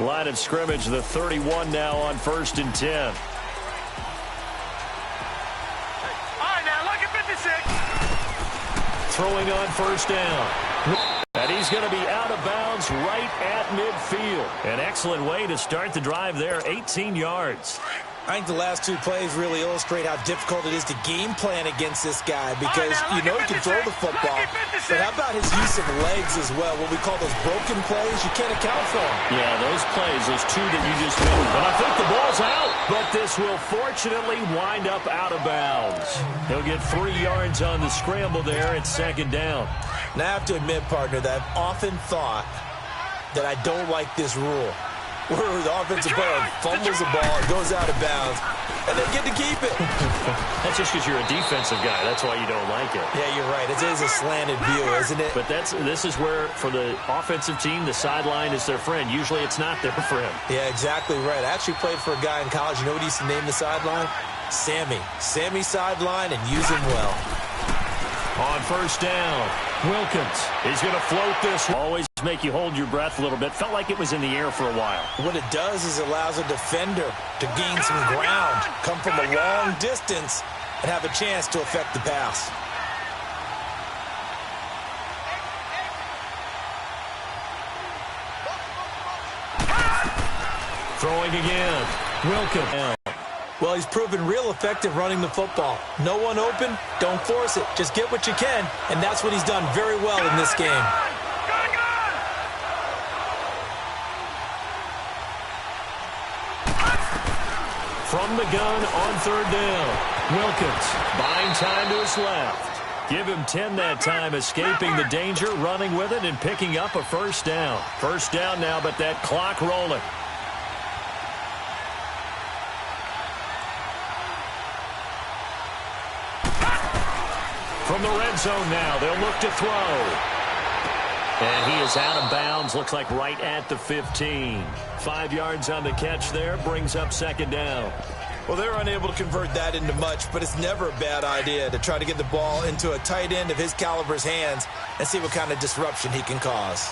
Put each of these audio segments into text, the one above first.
Line of scrimmage, the 31 now on 1st and 10. All right, now look at 56. Throwing on 1st down. And he's going to be out of bounds right at midfield. An excellent way to start the drive there, 18 yards. I think the last two plays really illustrate how difficult it is to game plan against this guy because you know he can throw the football, but how about his use of legs as well, what we call those broken plays? You can't account for them. Yeah, those plays, those two that you just mentioned. But I think the ball's out. But this will fortunately wind up out of bounds. He'll get 3 yards on the scramble there at 2nd down. Now I have to admit, partner, that I've often thought that I don't like this rule, where the offensive player fumbles the ball, it goes out of bounds, and they get to keep it. That's just because you're a defensive guy. That's why you don't like it. Yeah, you're right. It is a slanted view, isn't it? But this is where, for the offensive team, the sideline is their friend. Usually it's not their friend. Yeah, exactly right. I actually played for a guy in college. You know what he used to name the sideline? Sammy. Sammy sideline, and use him well. On 1st down, Wilkins. He's going to float this. Always make you hold your breath a little bit. Felt like it was in the air for a while. What it does is it allows a defender to gain some ground, come from a long distance, and have a chance to affect the pass. Throwing again. Wilkins. Well, he's proven real effective running the football. No one open, don't force it. Just get what you can, and that's what he's done very well in this game. From the gun on 3rd down. Wilkins buying time to his left. Give him 10 that time, escaping the danger, running with it, and picking up a 1st down. 1st down now, but that clock rolling. From the red zone now, they'll look to throw. And he is out of bounds, looks like right at the 15. 5 yards on the catch there, brings up 2nd down. Well, they're unable to convert that into much, but it's never a bad idea to try to get the ball into a tight end of his caliber's hands and see what kind of disruption he can cause.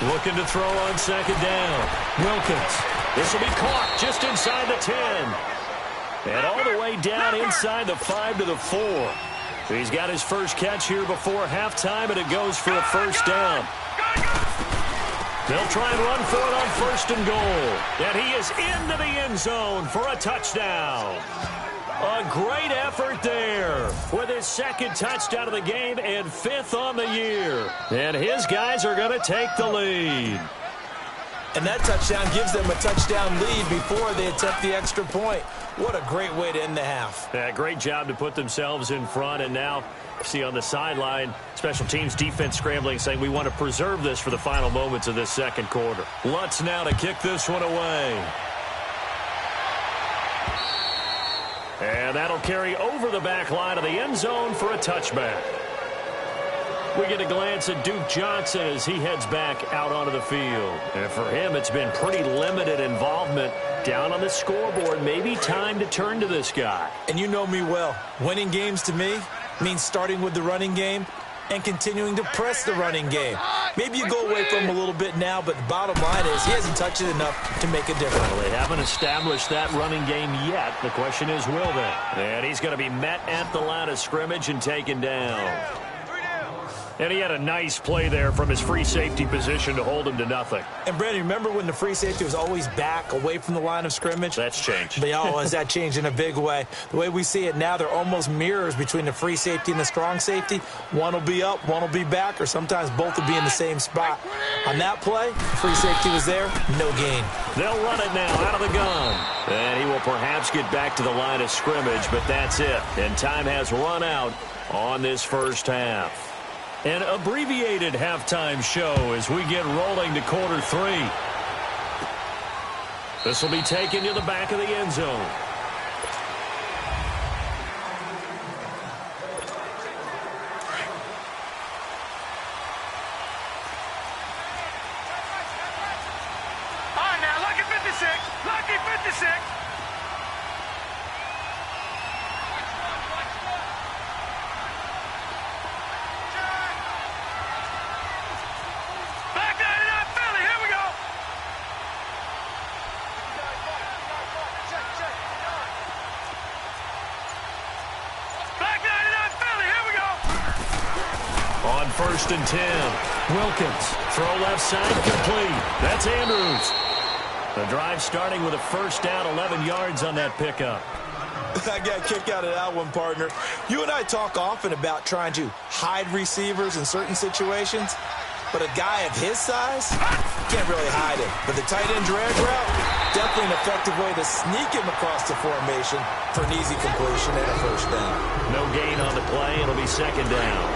Looking to throw on 2nd down. Wilkins. This will be caught just inside the 10. And all the way down inside the 5 to the 4. He's got his first catch here before halftime, and it goes for a 1st down. They'll try and run for it on 1st and goal. And he is into the end zone for a touchdown. A great effort there with his 2nd touchdown of the game and 5th on the year. And his guys are going to take the lead. And that touchdown gives them a touchdown lead before they attempt the extra point. What a great way to end the half. Yeah, great job to put themselves in front. And now, see on the sideline, special teams defense scrambling, saying we want to preserve this for the final moments of this 2nd quarter. Lutz now to kick this one away. And that'll carry over the back line of the end zone for a touchback. We get a glance at Duke Johnson as he heads back out onto the field. And for him, it's been pretty limited involvement down on the scoreboard. Maybe time to turn to this guy. And you know me well. Winning games to me means starting with the running game and continuing to press the running game. Maybe you go away from him a little bit now, but the bottom line is he hasn't touched it enough to make a difference. Well, they haven't established that running game yet. The question is, will they? And he's going to be met at the line of scrimmage and taken down. And he had a nice play there from his free safety position to hold him to nothing. And, Brandon, remember when the free safety was always back away from the line of scrimmage? That's changed. But, oh, has that changed in a big way? The way we see it now, they're almost mirrors between the free safety and the strong safety. One will be up, one will be back, or sometimes both will be in the same spot. On that play, free safety was there, no gain. They'll run it now out of the gun. And he will perhaps get back to the line of scrimmage, but that's it. And time has run out on this first half. An abbreviated halftime show as we get rolling to quarter 3. This will be taken to the back of the end zone. All right, now, lucky 56. Lucky 56. On 1st and 10. Wilkins. Throw left side complete. That's Andrews. The drive starting with a first down, 11 yards on that pickup. I got a kick out of that one, partner. You and I talk often about trying to hide receivers in certain situations, but a guy of his size can't really hide it. But the tight end drag route, definitely an effective way to sneak him across the formation for an easy completion and a first down. No gain on the play. It'll be second down.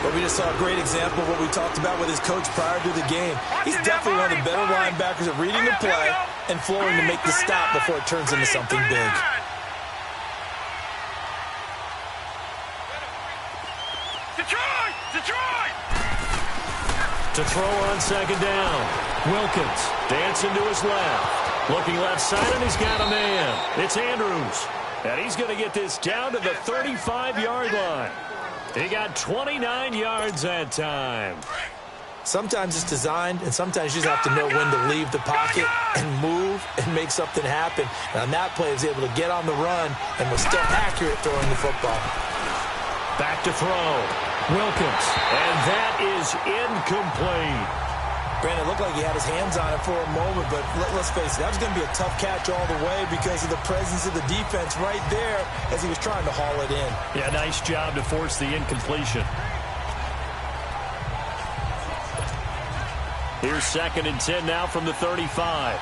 But we just saw a great example of what we talked about with his coach prior to the game. He's definitely one of the better linebackers at reading the play and flowing to make the stop before it turns into something big. Detroit! To throw on second down. Wilkins dancing to his left. Looking left side, and he's got a man. It's Andrews. And he's going to get this down to the 35-yard line. He got 29 yards that time. Sometimes it's designed, and sometimes you just have to know when to leave the pocket and move and make something happen. And on that play, he was able to get on the run and was still accurate throwing the football. Back to throw. Wilkins. And that is incomplete. Brandon, it looked like he had his hands on it for a moment, but let's face it, that was going to be a tough catch all the way because of the presence of the defense right there as he was trying to haul it in. Yeah, nice job to force the incompletion. Here's 2nd and 10 now from the 35.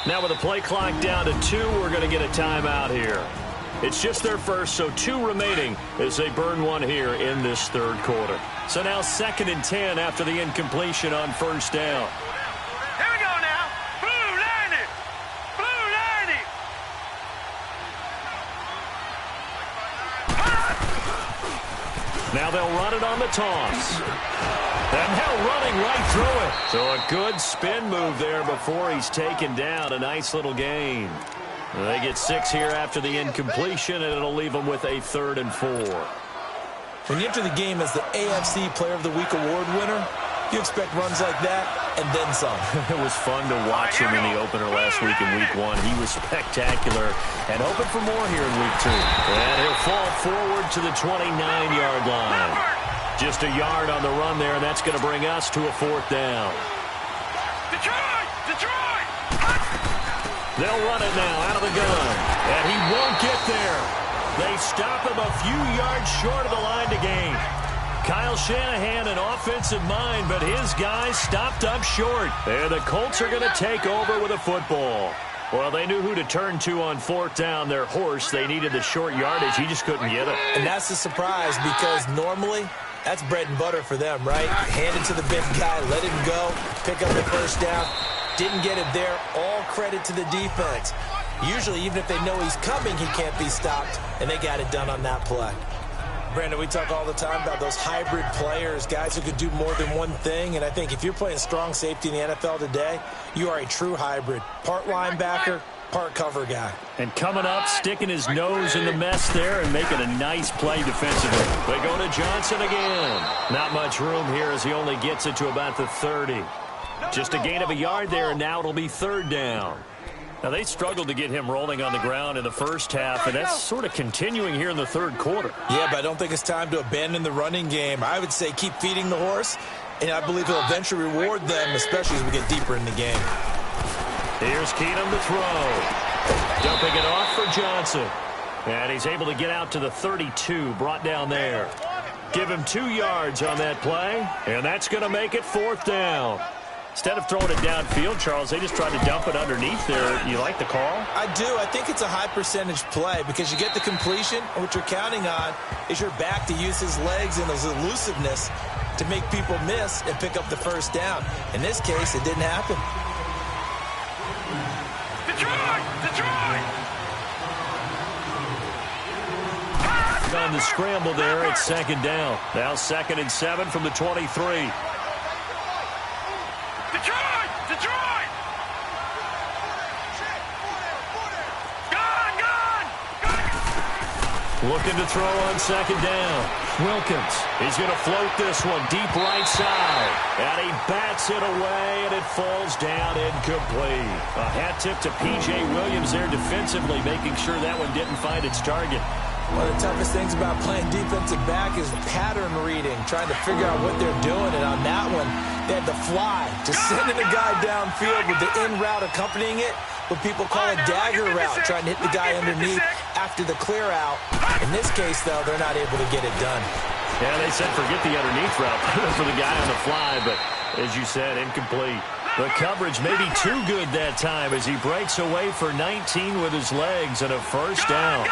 Now with the play clock down to 2, we're going to get a timeout here. It's just their first, so 2 remaining as they burn one here in this third quarter. So now 2nd and 10 after the incompletion on first down. Here we go now. Blue line it. Blue line it. Now they'll run it on the toss. And now running right through it. So a good spin move there before he's taken down. A nice little gain. They get 6 here after the incompletion, and it'll leave them with a 3rd and 4. When you enter the game as the AFC Player of the Week award winner, you expect runs like that and then some. It was fun to watch him in the opener last week in week 1. He was spectacular and hoping for more here in week 2. And he'll fall forward to the 29-yard line. Just a yard on the run there, and that's going to bring us to a 4th down. Detroit! They'll run it now out of the gun, and he won't get there. They stop him a few yards short of the line to gain. Kyle Shanahan, an offensive mind, but his guys stopped up short. And the Colts are going to take over with a football. Well, they knew who to turn to on 4th down. Their horse, they needed the short yardage. He just couldn't get it. And that's a surprise because normally that's bread and butter for them, right? Hand it to the big guy, let him go, pick up the first down. Didn't get it there. All credit to the defense. Usually, even if they know he's coming, he can't be stopped, and they got it done on that play. Brandon, we talk all the time about those hybrid players, guys who could do more than one thing, and I think if you're playing strong safety in the NFL today, you are a true hybrid. Part linebacker, part cover guy. And coming up, sticking his nose in the mess there and making a nice play defensively. They go to Johnson again. Not much room here as he only gets it to about the 30. Just a gain of a yard there, and now it'll be 3rd down. Now, they struggled to get him rolling on the ground in the first half, and that's sort of continuing here in the third quarter. Yeah, but I don't think it's time to abandon the running game. I would say keep feeding the horse, and I believe he'll eventually reward them, especially as we get deeper in the game. Here's Keenum to throw. Dumping it off for Johnson. And he's able to get out to the 32, brought down there. Give him 2 yards on that play, and that's going to make it 4th down. Instead of throwing it downfield, Charles, they just tried to dump it underneath there. You like the call? I do. I think it's a high-percentage play because you get the completion, and what you're counting on is your back to use his legs and his elusiveness to make people miss and pick up the first down. In this case, it didn't happen. Detroit! On the scramble there, it's 2nd down. Now 2nd and 7 from the 23. Gone! Looking to throw on second down. Wilkins, he's going to float this one deep right side. And he bats it away, and it falls down incomplete. A hat tip to P.J. Williams there defensively, making sure that one didn't find its target. One of the toughest things about playing defensive back is pattern reading, trying to figure out what they're doing. And on that one, they had the fly, just sending a guy downfield with the in route accompanying it, what people call a dagger route, trying to hit the guy underneath after the clear out. In this case, though, they're not able to get it done. Yeah, they said forget the underneath route for the guy on the fly, but as you said, incomplete. The coverage may be too good that time as he breaks away for 19 with his legs and a first down.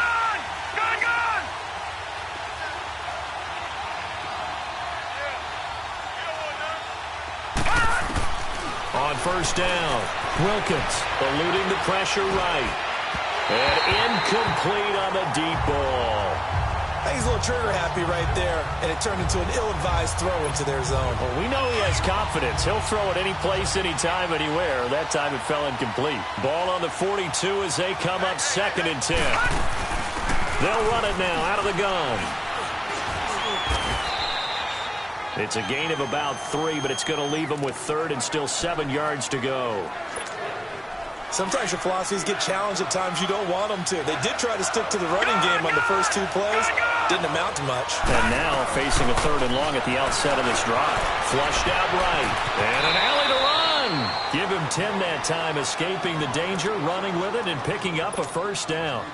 On first down, Wilkins eluding the pressure right. And incomplete on the deep ball. I think he's a little trigger happy right there, and it turned into an ill-advised throw into their zone. Well, we know he has confidence. He'll throw it any place, anytime, anywhere. That time it fell incomplete. Ball on the 42 as they come up 2nd and 10. They'll run it now out of the gun. It's a gain of about 3, but it's going to leave them with 3rd and still 7 yards to go. Sometimes your philosophies get challenged at times you don't want them to. They did try to stick to the running game on the first 2 plays. Didn't amount to much. And now facing a 3rd and long at the outset of this drive. Flushed out right. And an alley to run. Give him 10 that time, escaping the danger, running with it, and picking up a first down.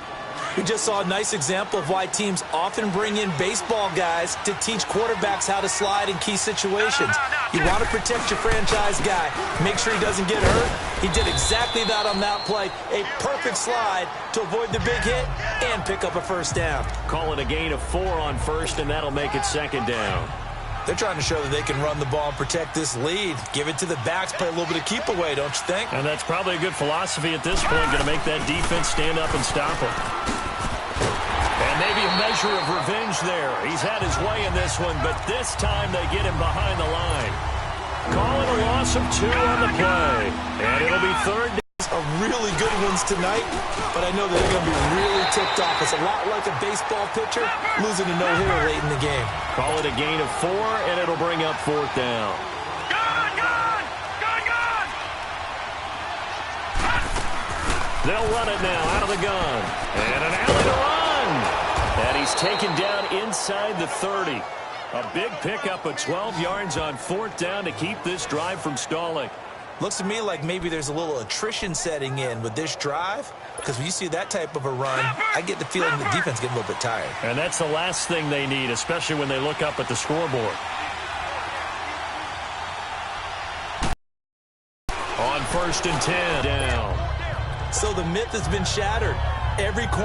We just saw a nice example of why teams often bring in baseball guys to teach quarterbacks how to slide in key situations. You want to protect your franchise guy. Make sure he doesn't get hurt. He did exactly that on that play. A perfect slide to avoid the big hit and pick up a first down. Call it a gain of 4 on first, and that'll make it 2nd down. They're trying to show that they can run the ball and protect this lead. Give it to the backs, play a little bit of keep away, don't you think? And that's probably a good philosophy at this point. Going to make that defense stand up and stop him. And maybe a measure of revenge there. He's had his way in this one, but this time they get him behind the line. Calling a loss of 2 on the play. And it'll be 3rd down. Really good ones tonight, but I know that they're going to be really ticked off. It's a lot like a baseball pitcher losing a no-hitter late in the game. Call it a gain of 4, and it'll bring up 4th down. They'll run it now out of the gun. And an alley to run. And he's taken down inside the 30. A big pickup of 12 yards on 4th down to keep this drive from stalling. Looks to me like maybe there's a little attrition setting in with this drive, because when you see that type of a run, I get the feeling the defense getting a little bit tired. And that's the last thing they need, especially when they look up at the scoreboard. On 1st and 10 down. So the myth has been shattered. Every corner